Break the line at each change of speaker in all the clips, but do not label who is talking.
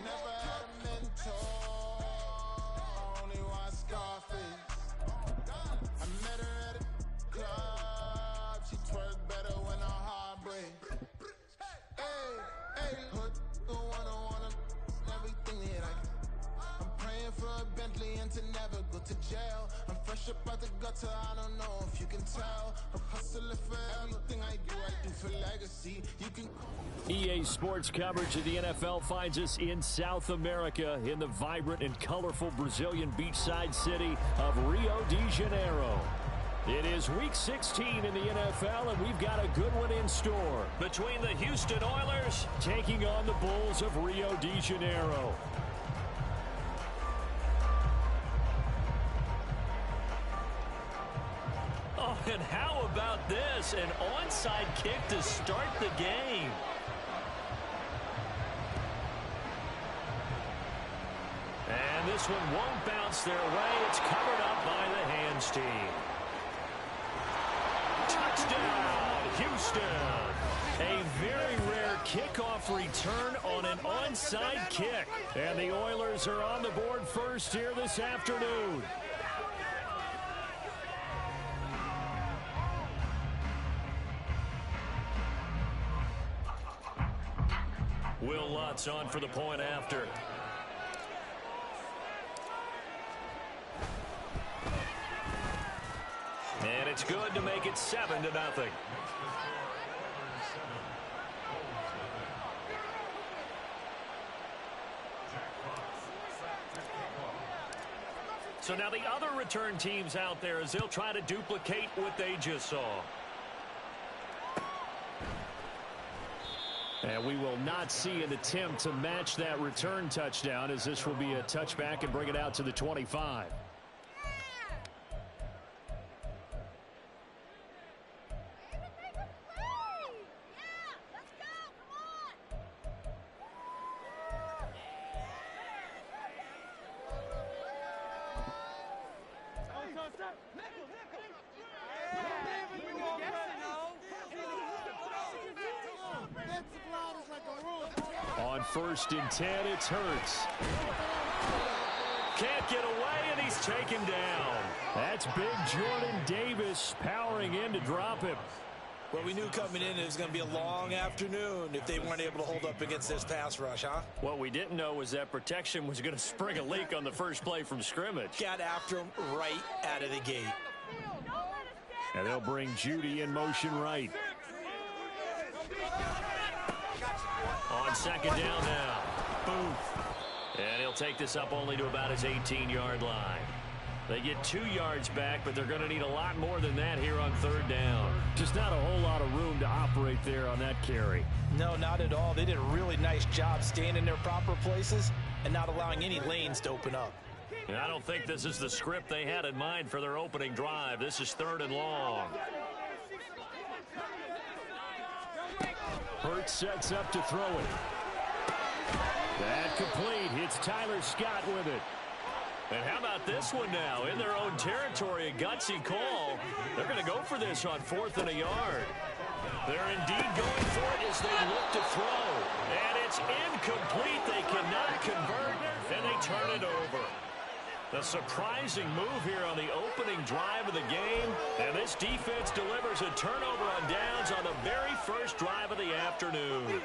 Never had a mentor, only one Scarface. I met her at a club, she twerk better when her heart breaks. Hey, hood, the wanna everything that I can. I'm praying for a Bentley and to never go to jail. I'm fresh up out the gutter, I don't know if you can tell. I'm hustling for everything I do for legacy. You can.
EA Sports coverage of the NFL finds us in South America in the vibrant and colorful Brazilian beachside city of Rio de Janeiro. It is Week 16 in the NFL, and we've got a good one in store between the Houston Oilers taking on the Bulls of Rio de Janeiro. Oh, and how about this? An onside kick to start the game. And this one won't bounce their way. It's covered up by the hands team. Touchdown, Houston. A very rare kickoff return on an onside kick. And the Oilers are on the board first here this afternoon. Will Lutz on for the point after. And it's good to make it 7-0. So now the other return teams out there as they'll try to duplicate what they just saw. And we will not see an attempt to match that return touchdown, as this will be a touchback and bring it out to the 25. On 1st and 10, it's Hurts. Can't get away, and he's taken down. That's big Jordan Davis powering in to drop him.
Well, we knew coming in it was going to be a long afternoon if they weren't able to hold up against this pass rush, huh?
What we didn't know was that protection was going to spring a leak on the first play from scrimmage.
Got after him right out of the gate.
And they'll bring Judy in motion right. On 2nd down now. Booth. And he'll take this up only to about his 18-yard line. They get 2 yards back, but they're going to need a lot more than that here on 3rd down. Just not a whole lot of room to operate there on that carry.
No, not at all. They did a really nice job staying in their proper places and not allowing any lanes to open up.
And I don't think this is the script they had in mind for their opening drive. This is 3rd and long. Hurts sets up to throw it. That complete. It's Tyler Scott with it. And how about this one now? In their own territory, a gutsy call. They're going to go for this on 4th and a yard. They're indeed going for it as they look to throw. And it's incomplete. They cannot convert, and they turn it over. The surprising move here on the opening drive of the game. And this defense delivers a turnover on downs on the very first drive of the afternoon.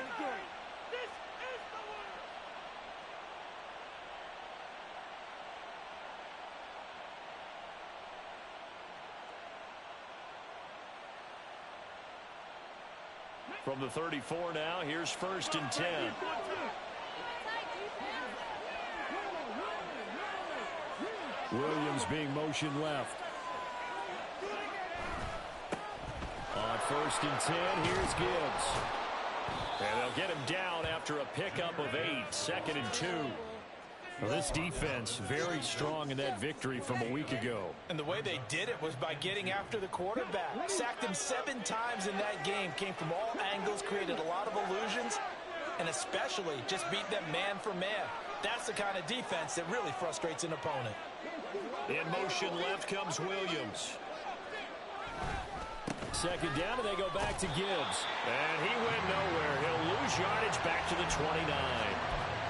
From the 34 now, here's 1st and 10. Williams being motioned left. On 1st and 10, here's Gibbs. And they'll get him down after a pickup of 8, 2nd and 2. Well, this defense very strong in that victory from a week ago.
And the way they did it was by getting after the quarterback. Sacked him 7 times in that game. Came from all angles, created a lot of illusions, and especially just beat them man for man. That's the kind of defense that really frustrates an opponent.
In motion left comes Williams. Second down, and they go back to Gibbs. And he went nowhere. He'll lose yardage back to the 29.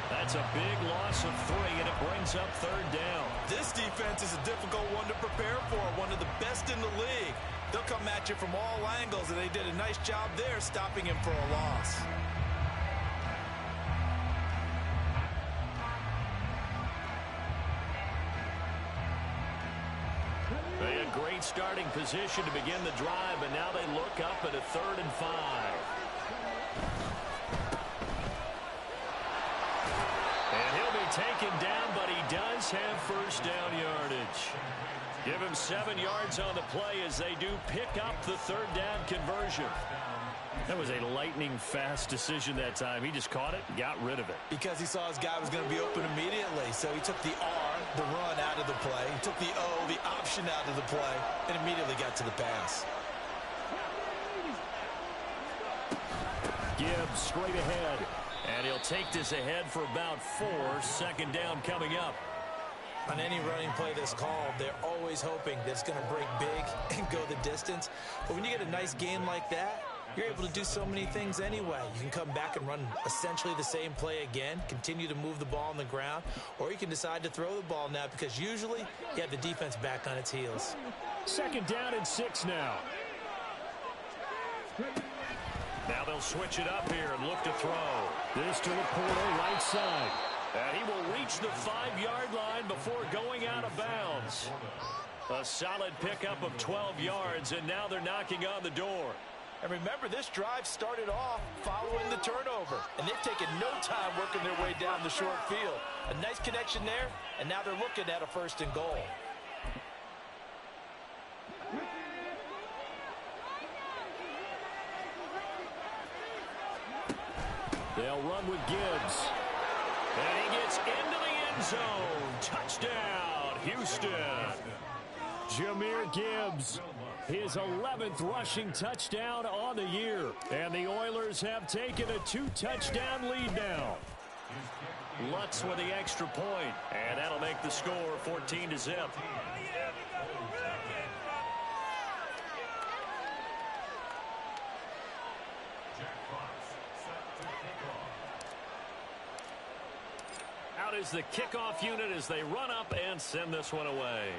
That's a big loss of 3, and it brings up third down.
This defense is a difficult one to prepare for, one of the best in the league. They'll come at you from all angles, and they did a nice job there stopping him for a loss.
They had great starting position to begin the drive, and now they look up at a 3rd and 5. And he'll be taken down, but he does have first down yardage. Give him 7 yards on the play as they do pick up the 3rd down conversion. That was a lightning-fast decision that time. He just caught it and got rid of it.
Because he saw his guy was going to be open immediately. So he took the R, the run, out of the play. He took the O, the option, out of the play, and immediately got to the pass.
Gibbs straight ahead. And he'll take this ahead for about 4. Second down coming up.
On any running play that's called, they're always hoping that it's going to break big and go the distance. But when you get a nice game like that, you're able to do so many things anyway. You can come back and run essentially the same play again, continue to move the ball on the ground, or you can decide to throw the ball now because usually you have the defense back on its heels.
Second down and 6 now. Now they'll switch it up here and look to throw. This to Laporta, right side. And he will reach the 5-yard line before going out of bounds. A solid pickup of 12 yards, and now they're knocking on the door.
And remember, this drive started off following the turnover, and they've taken no time working their way down the short field. A nice connection there, and now they're looking at a 1st and goal.
They'll run with Gibbs. And he gets into the end zone. Touchdown, Houston. Jahmyr Gibbs, his 11th rushing touchdown on the year. And the Oilers have taken a 2-touchdown lead now. Lutz with the extra point, and that'll make the score 14-0. Out is the kickoff unit as they run up and send this one away.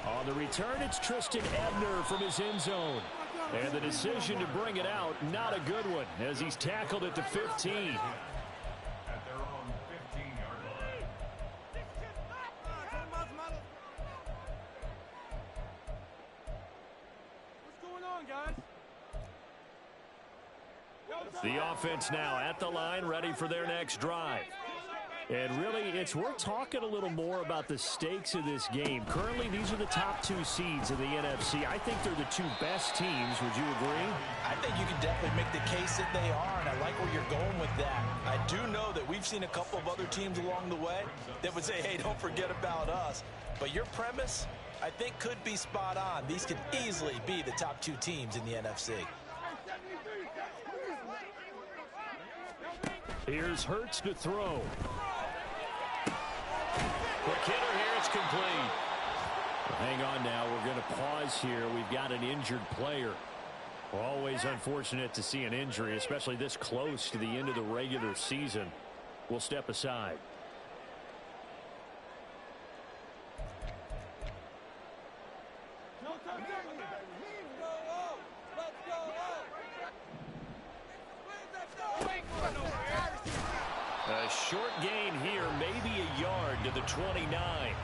On the return, it's Tristan Ebner from his end zone. And the decision to bring it out, not a good one, as he's tackled at the 15.
At their own 15-yard line.
What's going on, guys?
The offense now at the line, ready for their next drive. And really, it's worth talking a little more about the stakes of this game. Currently, these are the top 2 seeds in the NFC. I think they're the 2 best teams. Would you agree?
I think you can definitely make the case that they are, and I like where you're going with that. I do know that we've seen a couple of other teams along the way that would say, hey, don't forget about us. But your premise, I think, could be spot on. These could easily be the top 2 teams in the NFC.
Here's Hurts to throw. Quick hitter here, it's complete. Hang on now, we're going to pause here. We've got an injured player. Always unfortunate to see an injury, especially this close to the end of the regular season. We'll step aside. A short gain here, maybe a yard to the 29.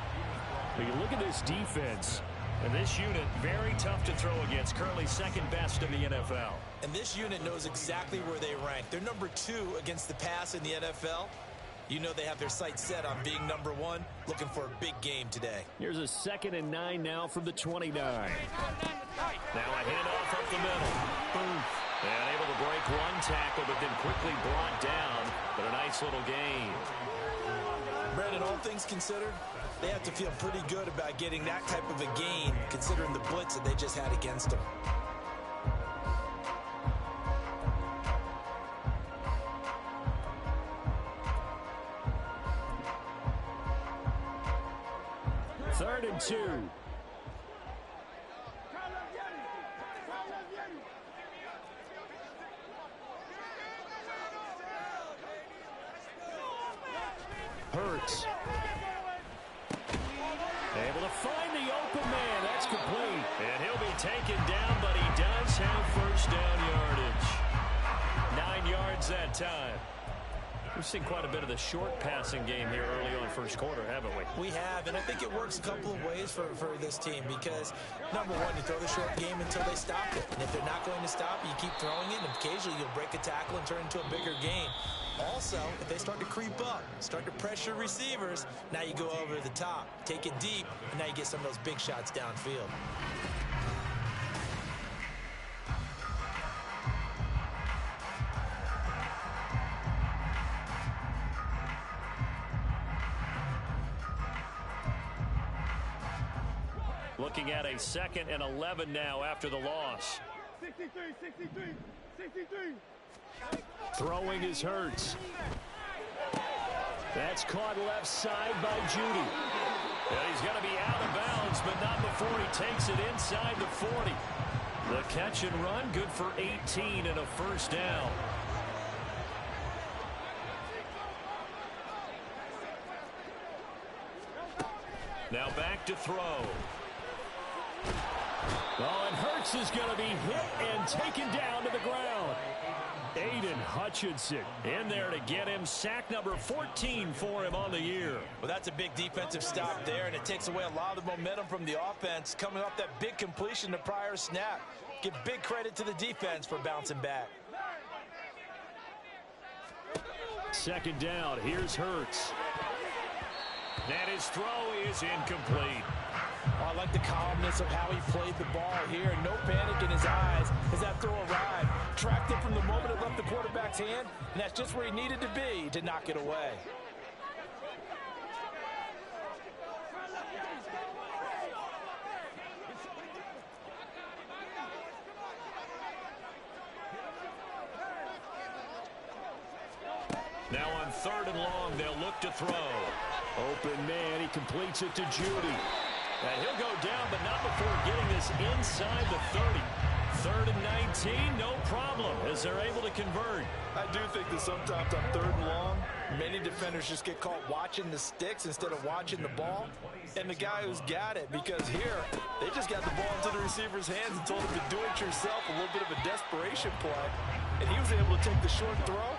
But you look at this defense, and this unit, very tough to throw against, currently 2nd best in the NFL.
And this unit knows exactly where they rank. They're number 2 against the pass in the NFL. You know they have their sights set on being number 1, looking for a big game today.
Here's a 2nd and 9 now from the 29. Now a handoff up the middle. Boom. And able to break one tackle, but then quickly brought down. But a nice little gain.
Brandon, all things considered, they have to feel pretty good about getting that type of a gain, considering the blitz that they just had against them.
Third and 2. Hurts. Able to find the open man. That's complete. And he'll be taken down, but he does have first down yardage. 9 yards that time. We've seen quite a bit of the short passing game here early on first quarter, haven't we?
We have, and I think it works a couple of ways for this team because, number one, you throw the short game until they stop it. And if they're not going to stop it, you keep throwing it, and occasionally you'll break a tackle and turn into a bigger gain. Also, if they start to creep up, start to pressure receivers, now you go over the top, take it deep, and now you get some of those big shots downfield.
Looking at a 2nd and 11 now after the loss.
63.
Throwing is Hurts. That's caught left side by Judy. And he's going to be out of bounds, but not before he takes it inside the 40. The catch and run, good for 18 and a first down. Now back to throw. Oh, and Hurts is going to be hit and taken down to the ground. Aiden Hutchinson in there to get him. Sack number 14 for him on the year.
Well, that's a big defensive stop there, and it takes away a lot of the momentum from the offense coming off that big completion the prior snap. Give big credit to the defense for bouncing back.
2nd down. Here's Hurts. And his throw is incomplete.
Oh, I like the calmness of how he played the ball here. No panic in his eyes as that throw arrived. Tracked it from the moment it left the quarterback's hand, and that's just where he needed to be to knock it away.
Now on 3rd and long, they'll look to throw. Open man, he completes it to Judy. And he'll go down, but not before getting this inside the 30. 3rd and 19, no problem, as they're able to convert.
I do think that sometimes on 3rd and long, many defenders just get caught watching the sticks instead of watching the ball. And the guy who's got it, because here, they just got the ball into the receiver's hands and told him to do it yourself, a little bit of a desperation play. And he was able to take the short throw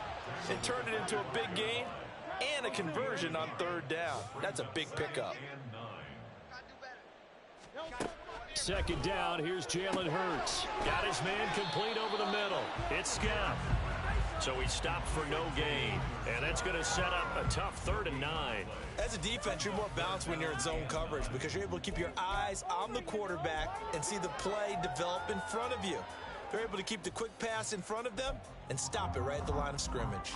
and turn it into a big gain and a conversion on 3rd down. That's a big pickup.
2nd down, here's Jalen Hurts. Got his man complete over the middle. It's Scott. So he stopped for no gain. And that's going to set up a tough 3rd and 9.
As a defense, you're more balanced when you're in zone coverage because you're able to keep your eyes on the quarterback and see the play develop in front of you. They're able to keep the quick pass in front of them and stop it right at the line of scrimmage.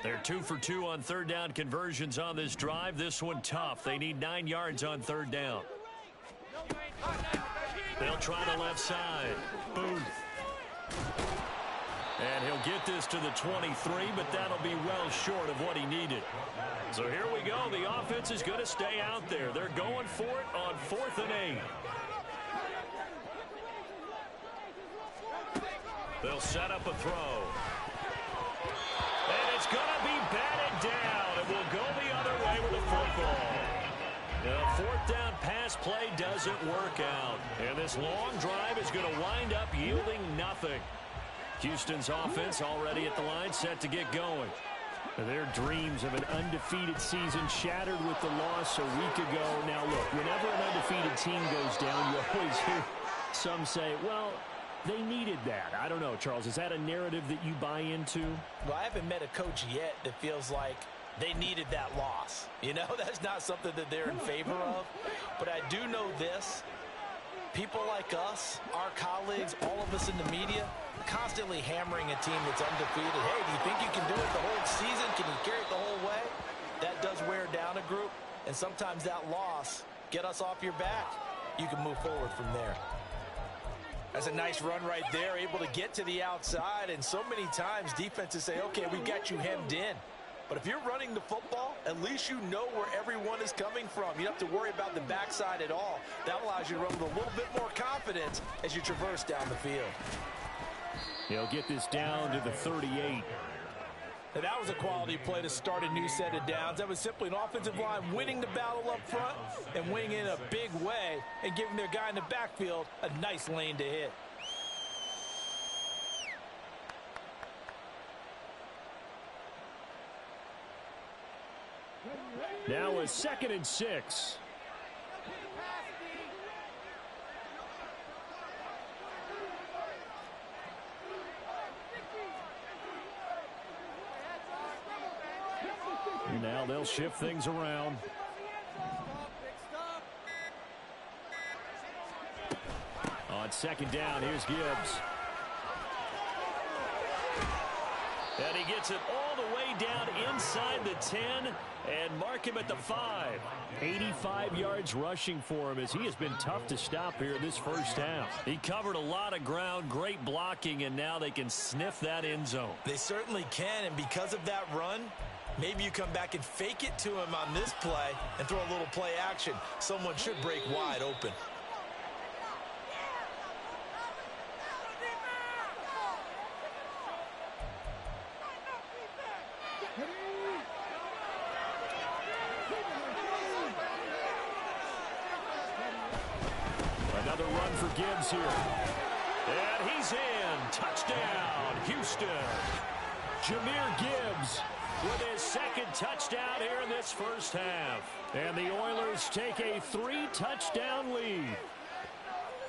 They're 2 for 2 on 3rd down conversions on this drive. This one tough. They need 9 yards on 3rd down. They'll try the left side. Booth. And he'll get this to the 23, but that'll be well short of what he needed. So here we go. The offense is going to stay out there. They're going for it on 4th and 8. They'll set up a throw. And it's going to be batted down. It will go the other way with the football. The 4th down pass play doesn't work out. And this long drive is going to wind up yielding nothing. Houston's offense already at the line, set to get going. Their dreams of an undefeated season shattered with the loss a week ago. Now look, whenever an undefeated team goes down, you always hear some say, well, they needed that. I don't know, Charles. Is that a narrative that you buy into?
Well, I haven't met a coach yet that feels like they needed that loss. You know, that's not something that they're in favor of. But I do know this. People like us, our colleagues, all of us in the media, constantly hammering a team that's undefeated. Hey, do you think you can do it the whole season? Can you carry it the whole way? That does wear down a group. And sometimes that loss, get us off your back. You can move forward from there. That's a nice run right there, able to get to the outside. And so many times defenses say, okay, we got you hemmed in. But if you're running the football, at least you know where everyone is coming from. You don't have to worry about the backside at all. That allows you to run with a little bit more confidence as you traverse down the field.
He'll get this down to the 38.
Now, that was a quality play to start a new set of downs. That was simply an offensive line winning the battle up front and winning in a big way and giving their guy in the backfield a nice lane to hit.
Now a 2nd and 6. Now they'll shift things around. On 2nd down, here's Gibbs. And he gets it all the way down inside the 10 and mark him at the 5. 85 yards rushing for him as he has been tough to stop here this first half. He covered a lot of ground, great blocking, and now they can sniff that end zone.
They certainly can, and because of that run, maybe you come back and fake it to him on this play and throw a little play action. Someone should break wide open.
Another run for Gibbs here. And he's in. Touchdown, Houston. Jahmyr Gibbs with his 2nd touchdown here in this first half. And the Oilers take a 3-touchdown lead.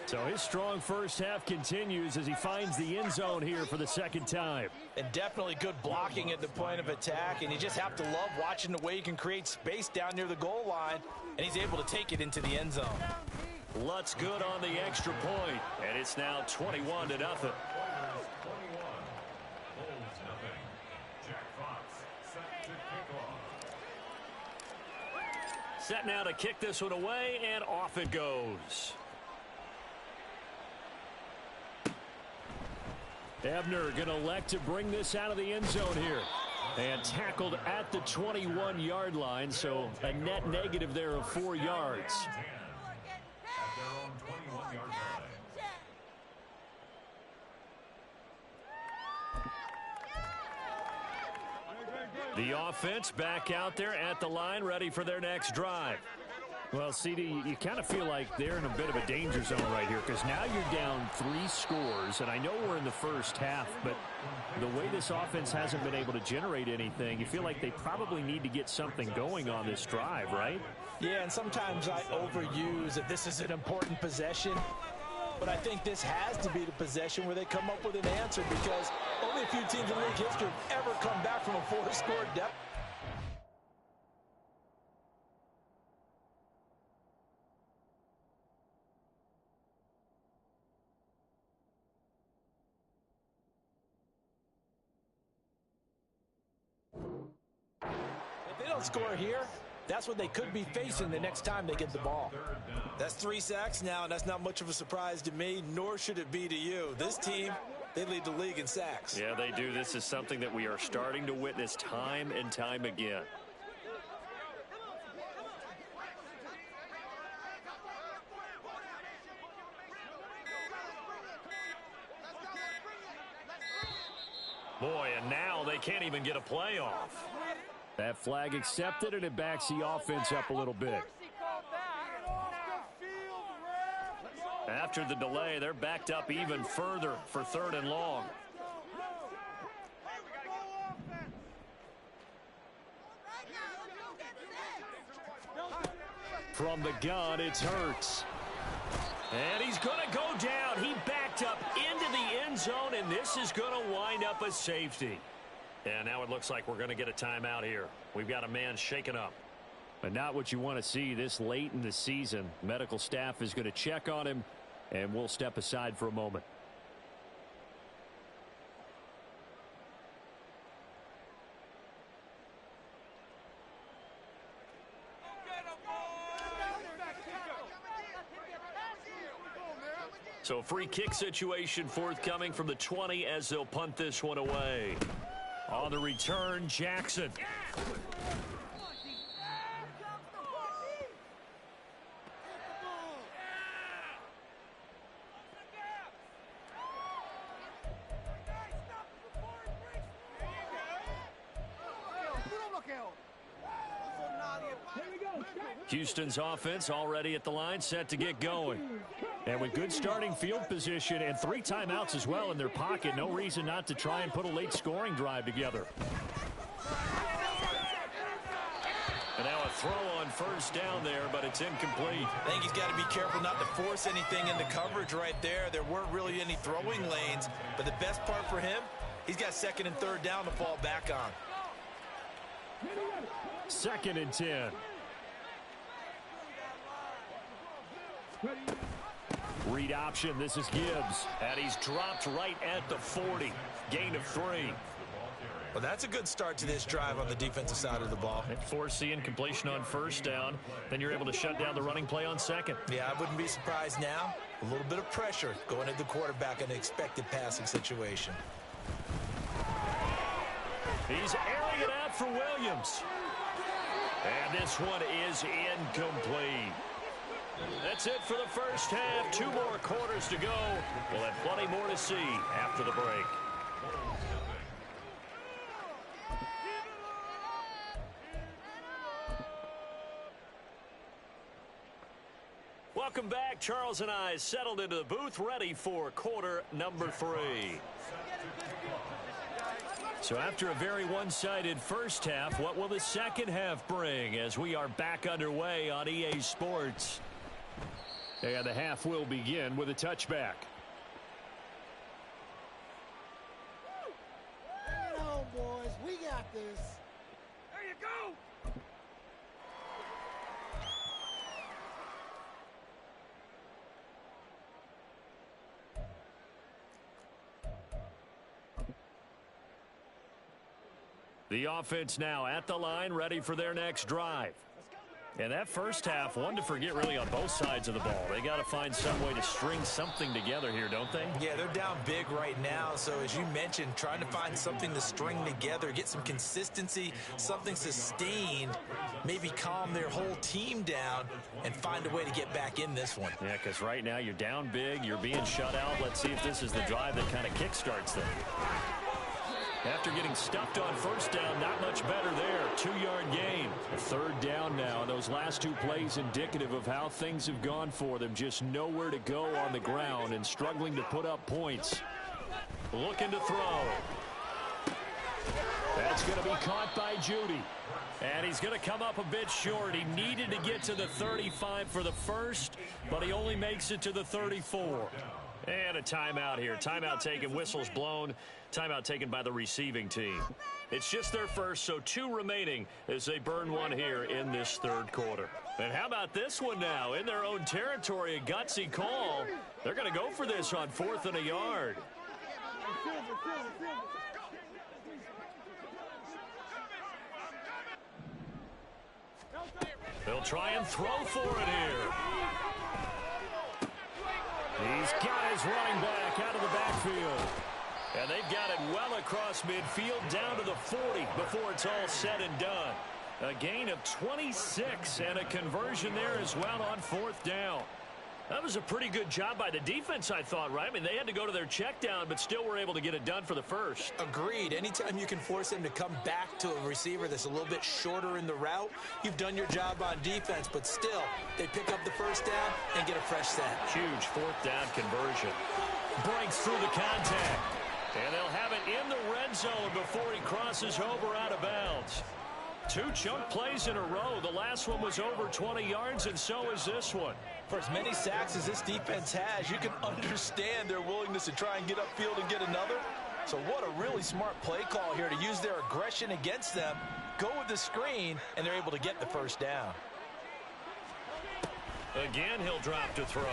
So his strong first half continues as he finds the end zone here for the 2nd time.
And definitely good blocking at the point of attack, and you just have to love watching the way he can create space down near the goal line, and he's able to take it into the end zone.
Lutz good on the extra point, and it's now 21-0. Set now to kick this one away, and off it goes. Ebner going to elect to bring this out of the end zone here. And tackled at the 21-yard line, so a net negative there of 4 yards. The offense back out there at the line, ready for their next drive. Well, CD, you kind of feel like they're in a bit of a danger zone right here because now you're down 3 scores, and I know we're in the first half, but the way this offense hasn't been able to generate anything, you feel like they probably need to get something going on this drive, right?
Yeah, and sometimes I overuse that this is an important possession, but I think this has to be the possession where they come up with an answer because only a few teams in league history have ever come back from a 4-score deficit. If they don't score here, that's what they could be facing the next time they get the ball. That's 3 sacks now, and that's not much of a surprise to me, nor should it be to you. This team, they lead the league in sacks.
Yeah, they do. This is something that we are starting to witness time and time again. Boy, and now they can't even get a play off. That flag accepted, and it backs the offense up a little bit. After the delay, they're backed up even further for 3rd and long. From the gun, it's Hurts. And he's going to go down. He backed up into the end zone, and this is going to wind up a safety. And now it looks like we're going to get a timeout here. We've got a man shaken up. But not what you want to see this late in the season. Medical staff is going to check on him, and we'll step aside for a moment. So a free kick situation forthcoming from the 20 as they'll punt this one away. On the return, Jackson. Houston's offense already at the line, set to get going. And with good starting field position and 3 timeouts as well in their pocket, no reason not to try and put a late scoring drive together. And now a throw on first down there, but it's incomplete.
I think he's got to be careful not to force anything into coverage right there. There weren't really any throwing lanes, but the best part for him, he's got 2nd and 3rd down to fall back on.
2nd and 10. Read option. This is Gibbs. And he's dropped right at the 40. Gain of 3.
Well, that's a good start to this drive on the defensive side of the ball.
And forcing completion on first down. Then you're able to shut down the running play on 2nd.
Yeah, I wouldn't be surprised now. A little bit of pressure going at the quarterback in an expected passing situation.
He's airing it out for Williams. And this one is incomplete. That's it for the first half. 2 more quarters to go. We'll have plenty more to see after the break. Welcome back. Charles and I settled into the booth, ready for quarter number 3. So after a very one-sided first half, what will the second half bring as we are back underway on EA Sports? And the half will begin with a touchback.
Bring it on, boys. We got this.
There you go.
The offense now at the line, ready for their next drive. And that first half, one to forget really on both sides of the ball. They got to find some way to string something together here, don't they?
Yeah, they're down big right now. So as you mentioned, trying to find something to string together, get some consistency, something sustained, maybe calm their whole team down and find a way to get back in this one.
Yeah, because right now you're down big, you're being shut out. Let's see if this is the drive that kind of kickstarts them. After getting stuffed on first down, not much better there. 2-yard gain. 3rd down now. And those last 2 plays indicative of how things have gone for them. Just nowhere to go on the ground and struggling to put up points. Looking to throw. That's going to be caught by Judy. And he's going to come up a bit short. He needed to get to the 35 for the first, but he only makes it to the 34. And a timeout here. Timeout taken, whistles blown. Timeout taken by the receiving team. It's just their first, so 2 remaining as they burn one here in this 3rd quarter. And how about this one now? In their own territory, a gutsy call. They're going to go for this on 4th and a yard. They'll try and throw for it here. He's got his running back out of the backfield. And they've got it well across midfield down to the 40 before it's all said and done. A gain of 26 and a conversion there as well on 4th down. That was a pretty good job by the defense, I thought, right? I mean, they had to go to their check down, but still were able to get it done for the first.
Agreed. Anytime you can force them to come back to a receiver that's a little bit shorter in the route, you've done your job on defense, but still, they pick up the first down and get a fresh set.
Huge 4th down conversion. Breaks through the contact. And they'll have it in the red zone before he crosses over out of bounds. 2 chunk plays in a row. The last one was over 20 yards, and so is this one.
For as many sacks as this defense has, you can understand their willingness to try and get upfield and get another. So what a really smart play call here to use their aggression against them, go with the screen, and they're able to get the first down.
Again, he'll drop to throw.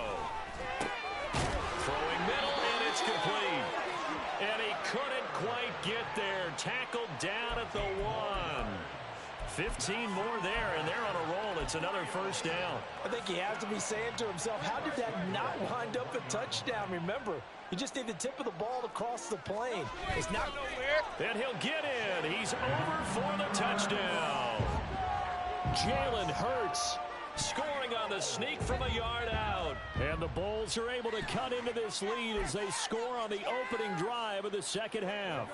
Throwing middle, and it's complete. And he couldn't quite get there. Tackled down at the 1. 15 more there, and they're on a roll. It's another first down.
I think he has to be saying to himself, how did that not wind up a touchdown? Remember, you just need the tip of the ball to cross the plane. It's not nowhere.
And he'll get in. He's over for the touchdown. Jalen Hurts scoring on the sneak from a yard out. And the Bulls are able to cut into this lead as they score on the opening drive of the second half.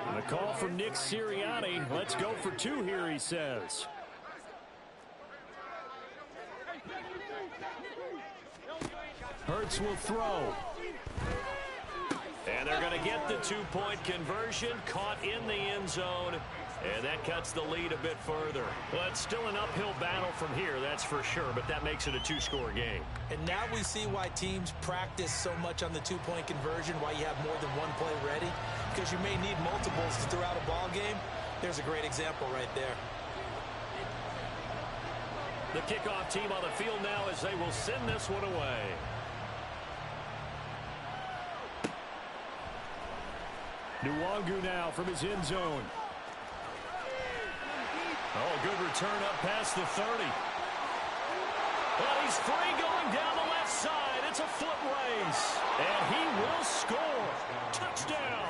And the call from Nick Sirianni. Let's go for 2 here, he says. Fox will throw. And they're going to get the two-point conversion, caught in the end zone, and that cuts the lead a bit further. Well, it's still an uphill battle from here, that's for sure, but that makes it a two-score game.
And now we see why teams practice so much on the two-point conversion, why you have more than one play ready, because you may need multiples throughout a ball game. There's a great example right there.
The kickoff team on the field now as they will send this one away. Nwangu now from his end zone. Oh, good return up past the 30. Well, he's free going down the left side. It's a foot race. And he will score. Touchdown.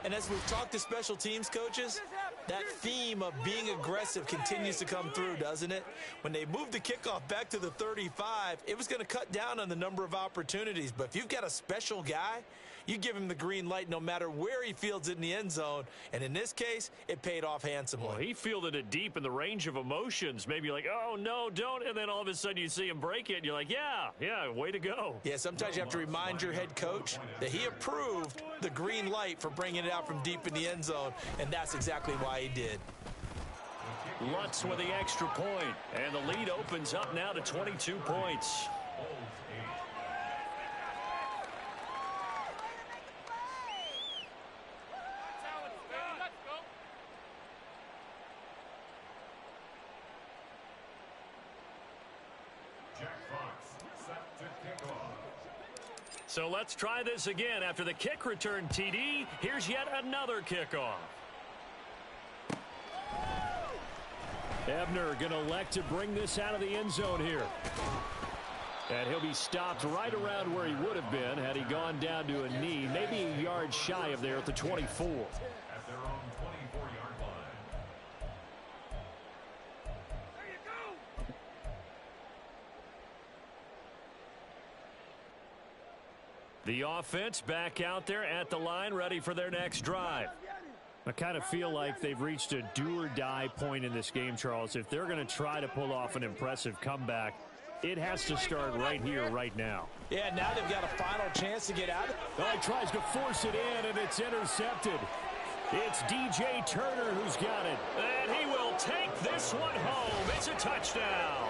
And as we've talked to special teams coaches, that theme of being aggressive continues to come through, doesn't it? When they moved the kickoff back to the 35, it was going to cut down on the number of opportunities. But if you've got a special guy, you give him the green light no matter where he fields it in the end zone. And in this case, it paid off handsomely.
Well, he fielded it deep in the range of emotions. Maybe like, oh, no, don't. And then all of a sudden you see him break it, and you're like, yeah, way to go.
Yeah, sometimes you have to remind your head coach that he approved the green light for bringing it out from deep in the end zone, and that's exactly why he did.
Lutz with the extra point, and the lead opens up now to 22 points. So let's try this again. After the kick return TD, here's yet another kickoff. Ebner going to elect to bring this out of the end zone here. And he'll be stopped right around where he would have been had he gone down to a knee, maybe a yard shy of there at the 24.
At their own 24-yard line.
There you go.
The offense back out there at the line, ready for their next drive. I kind of feel like they've reached a do-or-die point in this game, Charles. If they're going to try to pull off an impressive comeback, it has to start right here, right now.
Yeah, now they've got a final chance to get out.
Oh, he tries to force it in, and it's intercepted. It's DJ Turner who's got it. And he will take this one home. It's a touchdown.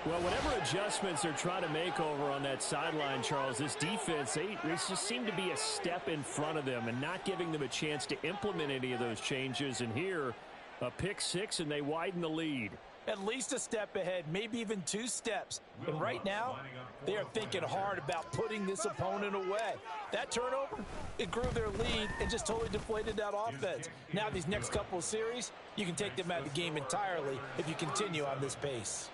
Well, whatever adjustments they're trying to make over on that sideline, Charles, this defense, they just seem to be a step in front of them and not giving them a chance to implement any of those changes. And here, a pick six, and they widen the lead.
At least a step ahead, maybe even two steps. And right now, they are thinking hard about putting this opponent away. That turnover, it grew their lead and just totally deflated that offense. Now these next couple of series, you can take them out of the game entirely if you continue on this pace.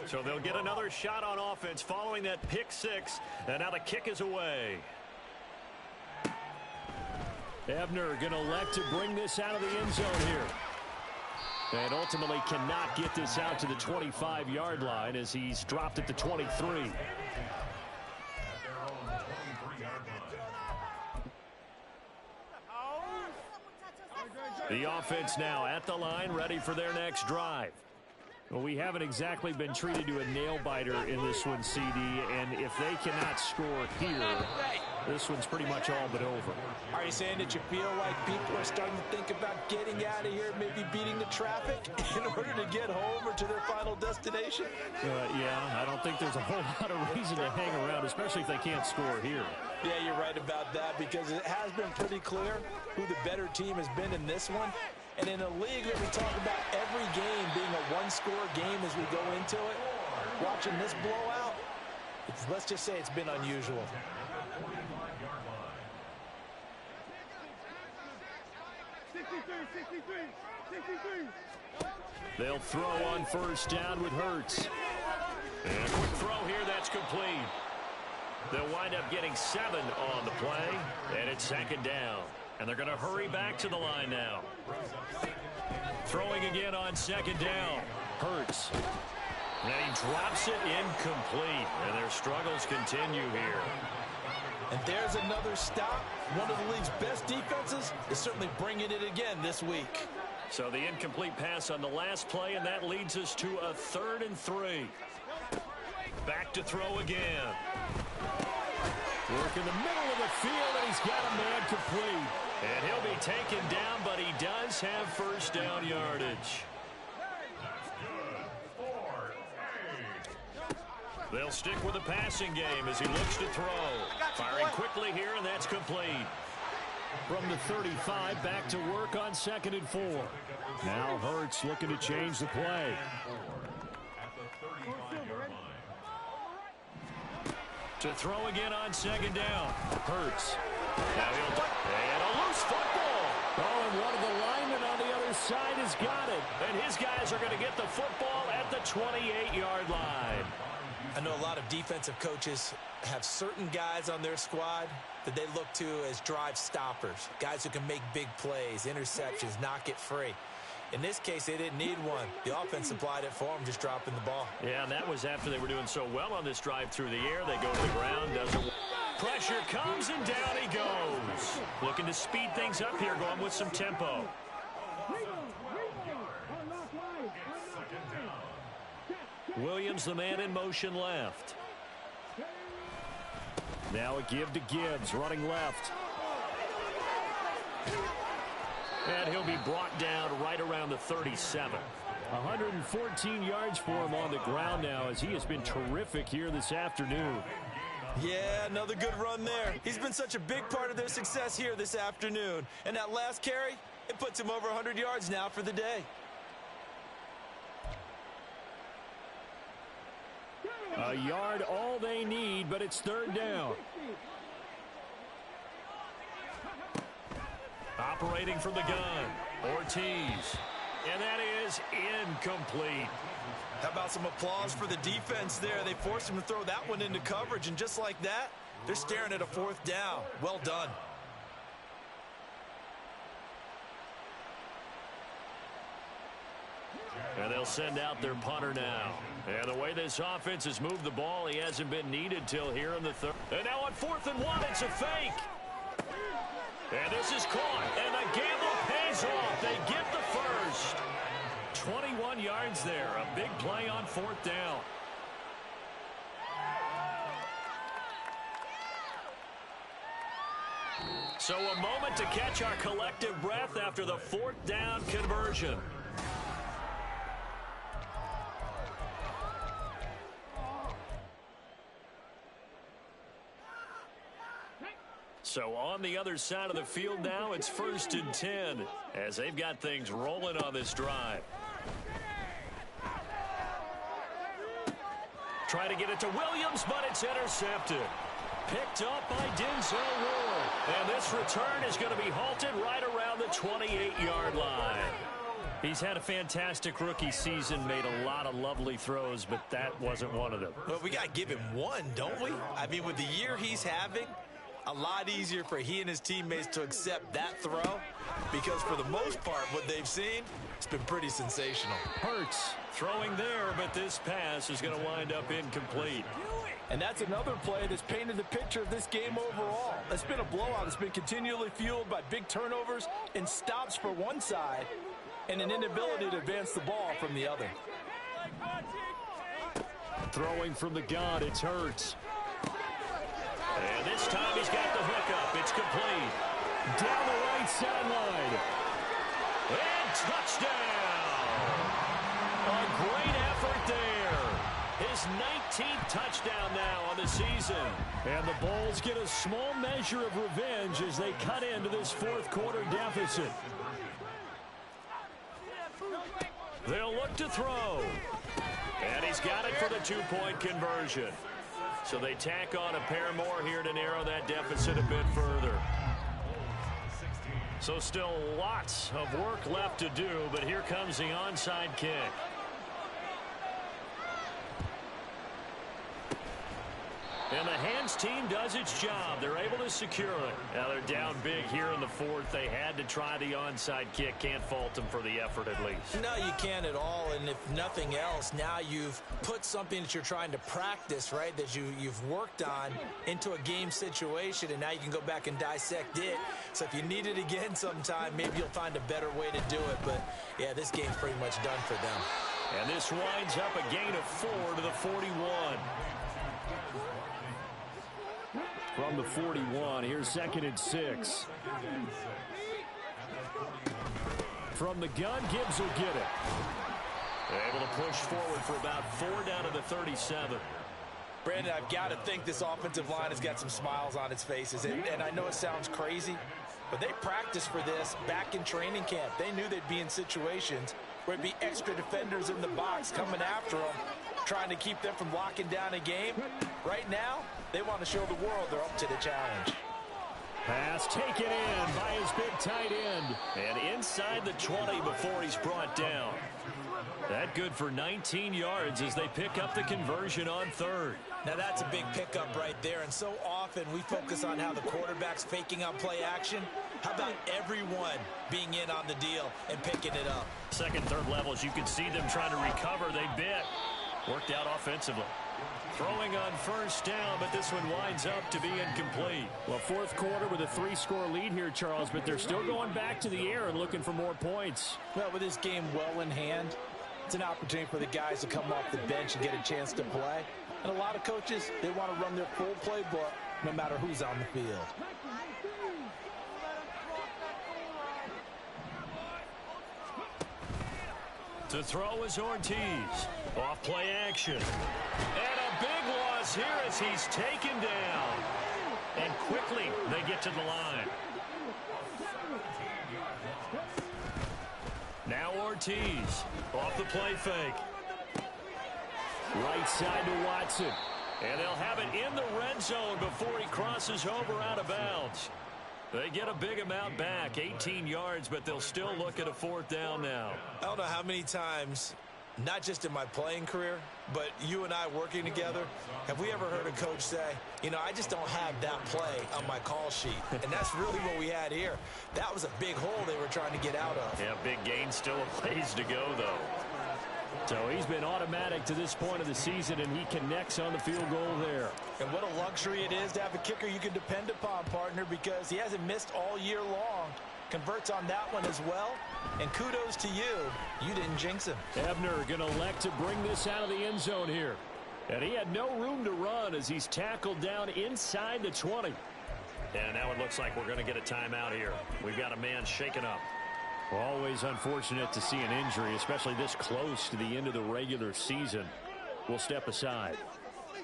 So they'll get another shot on offense following that pick six, and now the kick is away. Ebner going to elect to bring this out of the end zone here. And ultimately cannot get this out to the 25-yard line as he's dropped at the 23. The offense now at the line, ready for their next drive. Well, we haven't exactly been treated to a nail-biter in this one, CD, and if they cannot score here, this one's pretty much all but over.
Are you saying that you feel like people are starting to think about getting out of here, maybe beating the traffic in order to get home or to their final destination?
Yeah, I don't think there's a whole lot of reason to hang around, especially if they can't score here.
Yeah, you're right about that, because it has been pretty clear who the better team has been in this one. And in a league that we talk about every game being a one-score game as we go into it, watching this blowout, let's just say it's been unusual.
They'll throw on first down with Hurts. And a quick throw here, that's complete. They'll wind up getting 7 on the play, and it's second down. And they're going to hurry back to the line now. Throwing again on second down. Hurts. And he drops it incomplete. And their struggles continue here.
And there's another stop. One of the league's best defenses is certainly bringing it again this week.
So the incomplete pass on the last play, and that leads us to a 3rd and 3. Back to throw again. Work in the middle of the field, and he's got a man complete. And he'll be taken down, but he does have first down yardage. They'll stick with the passing game as he looks to throw. Firing quickly here, and that's complete. From the 35, back to work on 2nd and 4. Now Hurts looking to change the play. To throw again on 2nd down. Hurts. Now he'll and a loose football. Oh, and one of the linemen on the other side has got it. And his guys are going to get the football at the 28-yard line.
I know a lot of defensive coaches have certain guys on their squad that they look to as drive stoppers, guys who can make big plays, interceptions, knock it free. In this case, they didn't need one. The offense supplied it for them, just dropping the ball.
Yeah, and that was after they were doing so well on this drive through the air. They go to the ground, doesn't. Pressure comes, and down he goes. Looking to speed things up here, going with some tempo. Williams, the man in motion left. Now a give to Gibbs, running left. And he'll be brought down right around the 37. 114 yards for him on the ground now, as he has been terrific here this afternoon.
Yeah, another good run there. He's been such a big part of their success here this afternoon. And that last carry, it puts him over 100 yards now for the day.
A yard all they need, but it's 3rd down. Operating from the gun, Ortiz. And that is incomplete.
How about some applause for the defense there? They forced him to throw that one into coverage, and just like that, they're staring at a 4th down. Well done.
And they'll send out their punter now. And the way this offense has moved the ball, he hasn't been needed till here in the 3rd. And now on 4th and 1, it's a fake. And this is caught, and the gamble pays off. They get the first. 21 yards there, a big play on 4th down. So a moment to catch our collective breath after the 4th down conversion. So on the other side of the field now, it's 1st and 10 as they've got things rolling on this drive. Try to get it to Williams, but it's intercepted. Picked up by Denzel Ward. And this return is going to be halted right around the 28-yard line. He's had a fantastic rookie season, made a lot of lovely throws, but that wasn't one of them.
Well, we got to give him one, don't we? I mean, with the year he's having, a lot easier for he and his teammates to accept that throw, because for the most part, what they've seen, it's been pretty sensational.
Hurts throwing there, but this pass is going to wind up incomplete.
And that's another play that's painted the picture of this game overall. It's been a blowout. It's been continually fueled by big turnovers and stops for one side and an inability to advance the ball from the other.
Throwing from the gun, it's Hurts. And this time he's got the hookup. It's complete. Down the right sideline. And touchdown. A great effort there. His 19th touchdown now on the season. And the Bulls get a small measure of revenge as they cut into this 4th quarter deficit. They'll look to throw. And he's got it for the 2-point conversion. So they tack on a pair more here to narrow that deficit a bit further. So still lots of work left to do, but here comes the onside kick. And the hands team does its job. They're able to secure it. Now they're down big here in the fourth. They had to try the onside kick. Can't fault them for the effort at least.
No, you can't at all. And if nothing else, now you've put something that you're trying to practice, right, that you've worked on into a game situation, and now you can go back and dissect it. So if you need it again sometime, maybe you'll find a better way to do it. But, yeah, this game's pretty much done for them.
And this winds up a gain of 4 to the 41. From the 41, here's 2nd and 6. From the gun, Gibbs will get it. Able to push forward for about 4 down to the 37.
Brandon, I've got to think this offensive line has got some smiles on its faces. And I know it sounds crazy, but they practiced for this back in training camp. They knew they'd be in situations where there'd be extra defenders in the box coming after them, trying to keep them from locking down a game. Right now, they want to show the world they're up to the challenge.
Pass taken in by his big tight end. And inside the 20 before he's brought down. That good for 19 yards as they pick up the conversion on 3rd.
Now that's a big pickup right there, and so often we focus on how the quarterback's faking on play action. How about everyone being in on the deal and picking it up?
Second, third levels, you can see them trying to recover. They bit. Worked out offensively. Throwing on 1st down, but this one winds up to be incomplete. Well, 4th quarter with a 3-score lead here, Charles, but they're still going back to the air and looking for more points.
Well, with this game well in hand, it's an opportunity for the guys to come off the bench and get a chance to play. And a lot of coaches, they want to run their full playbook no matter who's on the field.
To throw is Ortiz. Off play action. And a big loss here as he's taken down. And quickly they get to the line. Now Ortiz. Off the play fake. Right side to Watson. And they'll have it in the red zone before he crosses over out of bounds. They get a big amount back, 18 yards, but they'll still look at a 4th down now.
I don't know how many times, not just in my playing career, but you and I working together, have we ever heard a coach say, you know, I just don't have that play on my call sheet. And that's really what we had here. That was a big hole they were trying to get out of.
Yeah, big gain, still a ways to go, though. So he's been automatic to this point of the season, and he connects on the field goal there.
And what a luxury it is to have a kicker you can depend upon, partner, because he hasn't missed all year long. Converts on that one as well. And kudos to you. You didn't jinx him.
Ebner going to elect to bring this out of the end zone here. And he had no room to run as he's tackled down inside the 20. And now it looks like we're going to get a timeout here. We've got a man shaken up. Always unfortunate to see an injury, especially this close to the end of the regular season. We'll step aside.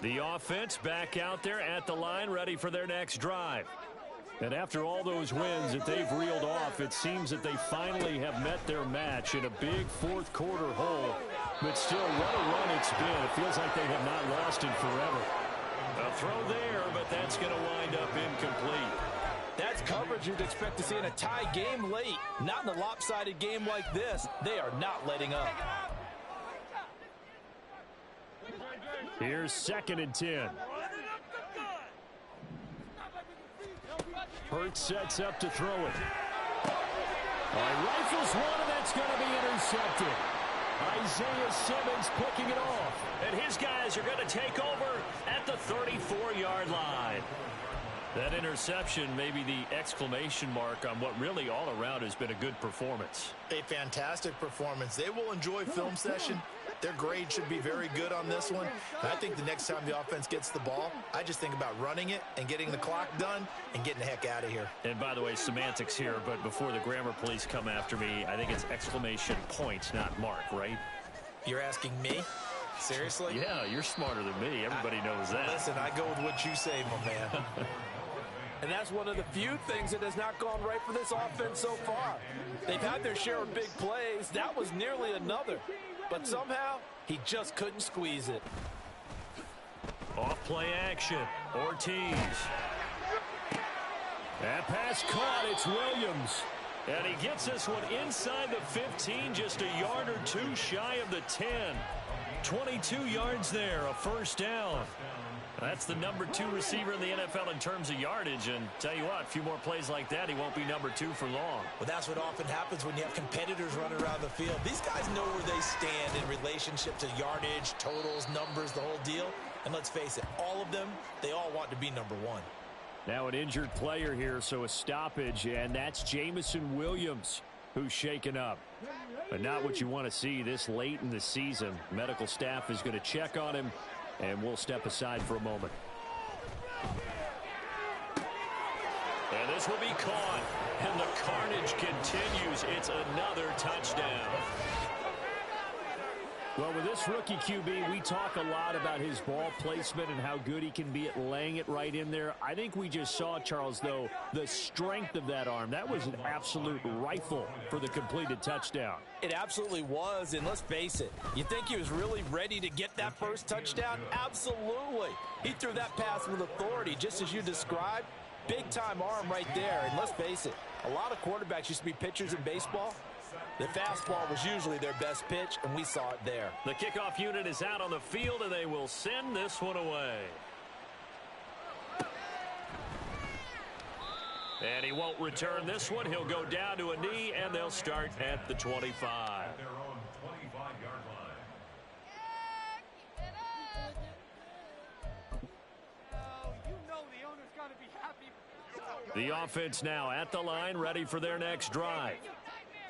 The offense back out there at the line, ready for their next drive. And after all those wins that they've reeled off, it seems that they finally have met their match in a big 4th quarter hole. But still, what a run it's been. It feels like they have not lost it forever. A throw there, but that's going to wind up incomplete.
That's coverage you'd expect to see in a tie game late. Not in a lopsided game like this. They are not letting up.
Here's 2nd and 10. Hurts sets up to throw it. Rifles one, and that's going to be intercepted. Isaiah Simmons picking it off. And his guys are going to take over at the 34-yard line. That interception may be the exclamation mark on what really all around has been a good performance.
A fantastic performance. They will enjoy film session. Their grade should be very good on this one. And I think the next time the offense gets the ball, I just think about running it and getting the clock done and getting the heck out of here.
And by the way, semantics here, but before the grammar police come after me, I think it's exclamation point, not mark, right?
You're asking me? Seriously?
Yeah, you're smarter than me. Everybody knows that.
Listen, I go with what you say, my man. And that's one of the few things that has not gone right for this offense so far. They've had their share of big plays. That was nearly another. But somehow, he just couldn't squeeze it.
Off play action. Ortiz. That pass caught. It's Williams. And he gets this one inside the 15, just a yard or two shy of the 10. 22 yards there, a 1st down. That's the number 2 receiver in the NFL in terms of yardage. And tell you what, a few more plays like that, he won't be number 2 for long.
Well, that's what often happens when you have competitors running around the field. These guys know where they stand in relationship to yardage, totals, numbers, the whole deal. And let's face it, all of them, they all want to be number 1.
Now an injured player here, so a stoppage, and that's Jamison Williams, who's shaken up. But not what you want to see this late in the season. Medical staff is going to check on him, and we'll step aside for a moment. And this will be caught, and the carnage continues. It's another touchdown. Well, with this rookie QB, we talk a lot about his ball placement and how good he can be at laying it right in there. I think we just saw, Charles, though, the strength of that arm. That was an absolute rifle for the completed touchdown.
It absolutely was, and let's face it, you think he was really ready to get that first touchdown? Absolutely. He threw that pass with authority, just as you described. Big-time arm right there, and let's face it, a lot of quarterbacks used to be pitchers in baseball. The fastball was usually their best pitch, and we saw it there.
The kickoff unit is out on the field, and they will send this one away. And he won't return this one. He'll go down to a knee, and they'll start at the 25.
At their own 25-yard line.
You know the owner's got to be happy.
The offense now at the line, ready for their next drive.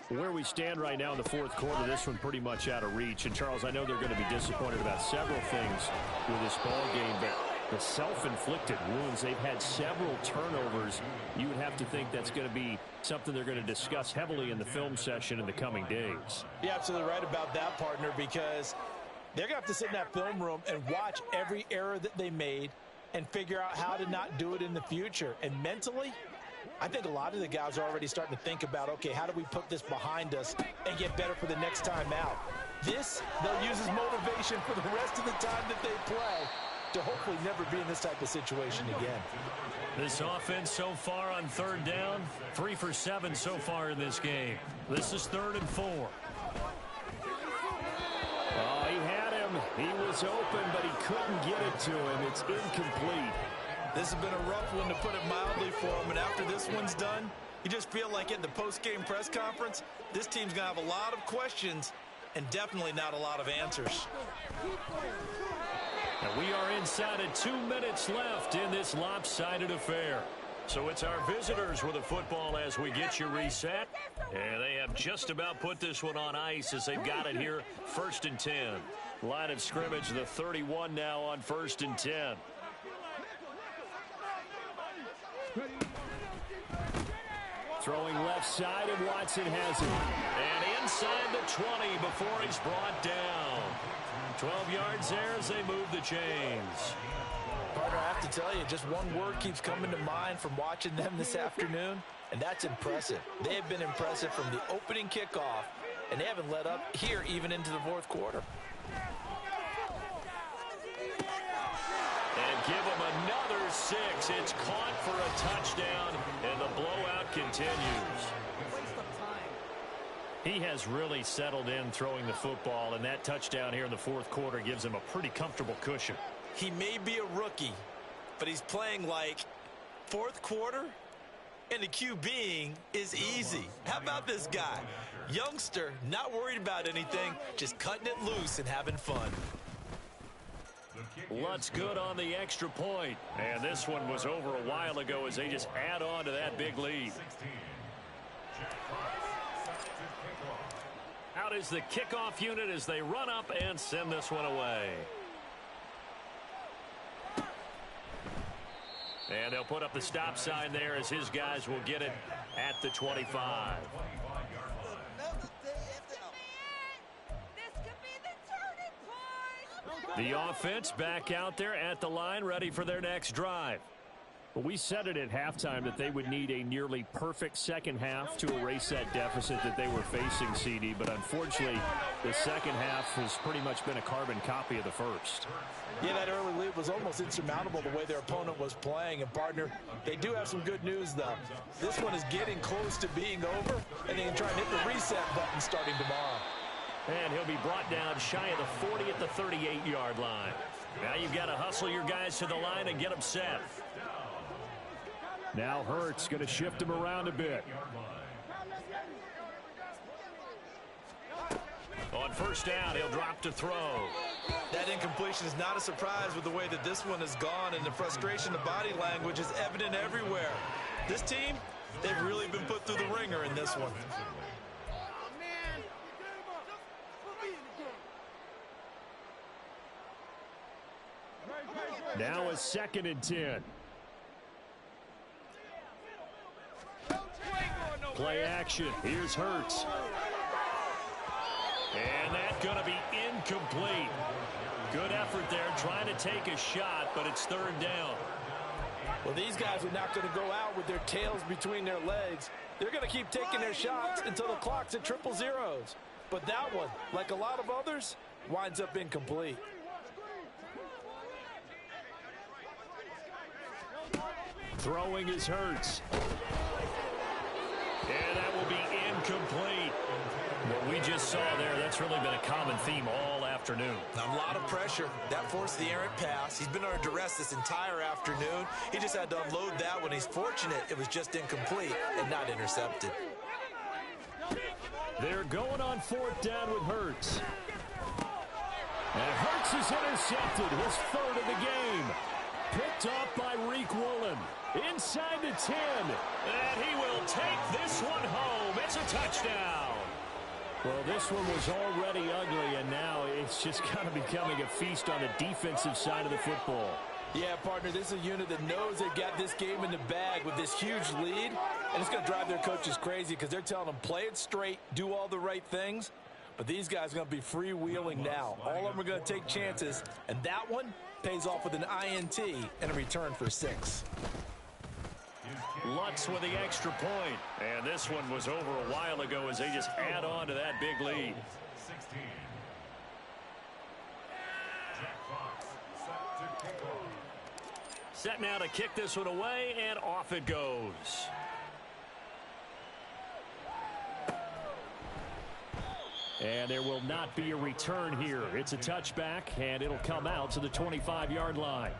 Where we stand right now in the fourth quarter, this one pretty much out of reach. And, Charles, I know they're going to be disappointed about several things with this ball game, but the self-inflicted wounds, they've had several turnovers. You would have to think that's going to be something they're going to discuss heavily in the film session in the coming days.
You're absolutely right about that, partner, because they're going to have to sit in that film room and watch every error that they made and figure out how to not do it in the future. And mentally, I think a lot of the guys are already starting to think about, okay, how do we put this behind us and get better for the next time out? This, they'll use as motivation for the rest of the time that they play to hopefully never be in this type of situation again.
This offense so far on third down, 3 for 7 so far in this game. This is 3rd and 4. Oh, he had him. He was open, but he couldn't get it to him. It's incomplete.
This has been a rough one, to put it mildly, for him. And after this one's done, you just feel like in the post-game press conference, this team's going to have a lot of questions and definitely not a lot of answers.
And we are inside of 2 minutes left in this lopsided affair. So it's our visitors with the football as we get you reset. And they have just about put this one on ice as they've got it here, 1st and 10. Line of scrimmage, the 31 now on 1st and 10. Throwing left side, and Watson has it. And inside the 20 before he's brought down. 12 yards there as they move the chains.
Partner, I have to tell you, just one word keeps coming to mind from watching them this afternoon, and that's impressive. They have been impressive from the opening kickoff, and they haven't let up here even into the fourth quarter.
And give him another 6. It's caught for a touchdown, and the blowout continues. He has really settled in throwing the football, and that touchdown here in the fourth quarter gives him a pretty comfortable cushion.
He may be a rookie, but he's playing like fourth quarter, and the QBing is easy. How about this guy? Youngster, not worried about anything, just cutting it loose and having fun.
Lutz good on the extra point. And this one was over a while ago as they just add on to that big lead. Out is the kickoff unit as they run up and send this one away. And they'll put up the stop sign there as his guys will get it at the 25. The offense back out there at the line, ready for their next drive. Well, we said it at halftime that they would need a nearly perfect second half to erase that deficit that they were facing, CD. But unfortunately, the second half has pretty much been a carbon copy of the first.
Yeah, that early lead was almost insurmountable the way their opponent was playing. And, partner, they do have some good news, though. This one is getting close to being over, and they can try and hit the reset button starting tomorrow.
And he'll be brought down shy of the 40 at the 38-yard line. Now you've got to hustle your guys to the line and get them set.
Now Hurts going to shift him around a bit.
On first down, he'll drop to throw.
That incompletion is not a surprise with the way that this one has gone, and the frustration of body language is evident everywhere. This team, they've really been put through the ringer in this one.
Now a 2nd and 10. Play action. Here's Hurts.
And that's going to be incomplete. Good effort there trying to take a shot, but it's 3rd down.
Well, these guys are not going to go out with their tails between their legs. They're going to keep taking their shots until the clock's at 000. But that one, like a lot of others, winds up incomplete.
Throwing is Hurts.
And that will be incomplete. What we just saw there, that's really been a common theme all afternoon.
A lot of pressure. That forced the errant pass. He's been under duress this entire afternoon. He just had to unload that one. He's fortunate it was just incomplete and not intercepted.
They're going on 4th down with Hurts. And Hurts is intercepted, his 3rd of the game. Picked off by Reek Woolen. Inside the 10.
And he will take this one home. It's a touchdown.
Well, this one was already ugly, and now it's just kind of becoming a feast on the defensive side of the football.
Yeah, partner, this is a unit that knows they've got this game in the bag with this huge lead, and it's going to drive their coaches crazy because they're telling them play it straight, do all the right things, but these guys are going to be freewheeling now. All of them are going to take chances, and that one pays off with an INT and a return for 6.
Lutz with the extra point. And this one was over a while ago as they just add on to that big lead.
16. Jack Fox set to kick off.
Set now to kick this one away, and off it goes.
And there will not be a return here. It's a touchback, and it'll come out to the 25-yard line.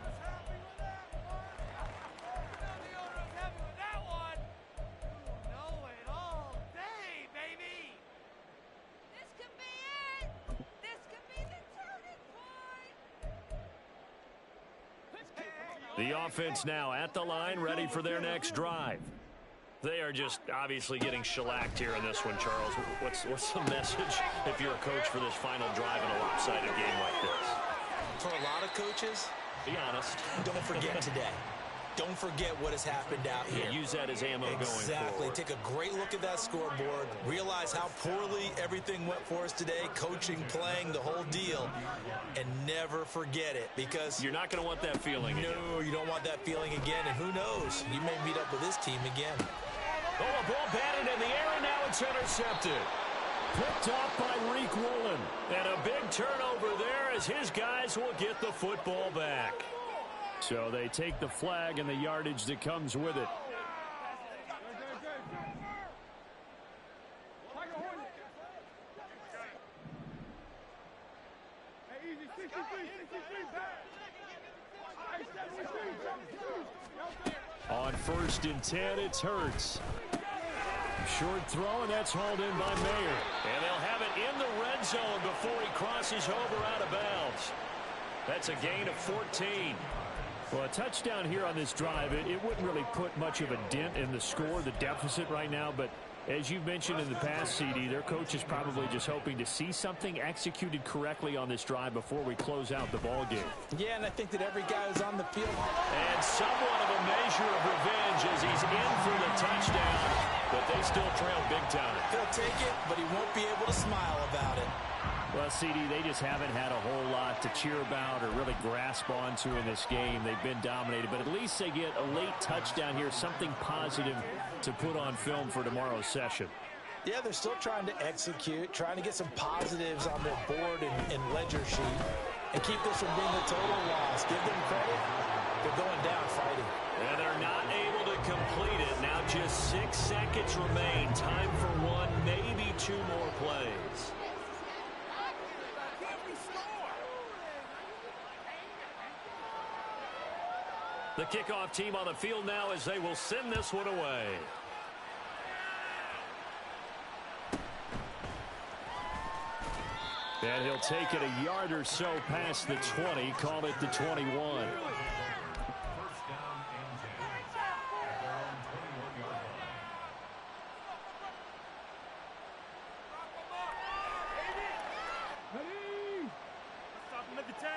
The offense now at the line, ready for their next drive. They are just obviously getting shellacked here in this one, Charles. What's the message if you're a coach for this final drive in a lopsided game like this?
For a lot of coaches,
be honest.
Don't forget today. Don't forget what has happened out here.
Use that as ammo going forward.
Exactly. Take a great look at that scoreboard. Realize how poorly everything went for us today. Coaching, playing, the whole deal. And never forget it, because
you're not going to want that feeling again.
No, you don't want that feeling again. And who knows? You may meet up with this team again.
Oh, a ball batted in the air, and now it's intercepted.
Picked off by Reek Woolen.
And a big turnover there as his guys will get the football back.
So they take the flag and the yardage that comes with it. On 1st and 10, it's Hurts. Short throw, and that's hauled in by Mayer.
And they'll have it in the red zone before he crosses over out of bounds. That's a gain of 14.
Well, a touchdown here on this drive, it wouldn't really put much of a dent in the score, the deficit right now, but as you've mentioned in the past, CD, their coach is probably just hoping to see something executed correctly on this drive before we close out the ball game.
Yeah, and I think that every guy is on the field.
And somewhat of a measure of revenge as he's in for the touchdown, but they still trail big time.
He'll take it, but he won't be able to smile about it.
Well, CD, they just haven't had a whole lot to cheer about or really grasp onto in this game. They've been dominated, but at least they get a late touchdown here, something positive to put on film for tomorrow's session.
Yeah, they're still trying to execute, trying to get some positives on their board and ledger sheet, and keep this from being a total loss. Give them credit. They're going down fighting.
And they're not able to complete it. Now just 6 seconds remain. Time for one, maybe 2 more plays. The kickoff team on the field now as they will send this one away. And he'll take it a yard or so past the 20, call it the 21.
First down and 10. At their own 21-yard line.
Stop him at the 10.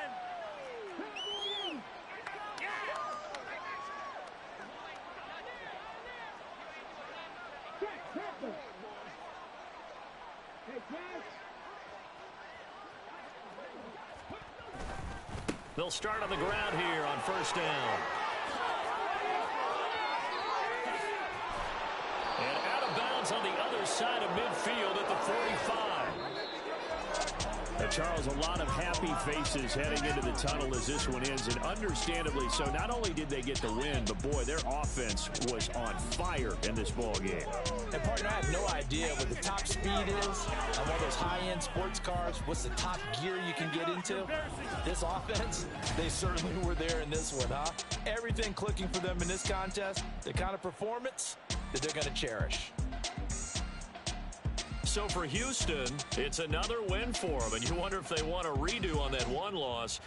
They'll start on the ground here on first down. And out of bounds on the other side of midfield at the 45. Now, Charles, a lot of happy faces heading into the tunnel as this one ends, and understandably so. Not only did they get the win, but boy, their offense was on fire in this ball game.
And partner, I have no idea what the top speed is on one of those high-end sports cars. What's the top gear you can get into? This offense, they certainly were there in this one, huh? Everything clicking for them in this contest, the kind of performance that they're going to cherish.
So for Houston, it's another win for them, and you wonder if they want a redo on that one loss.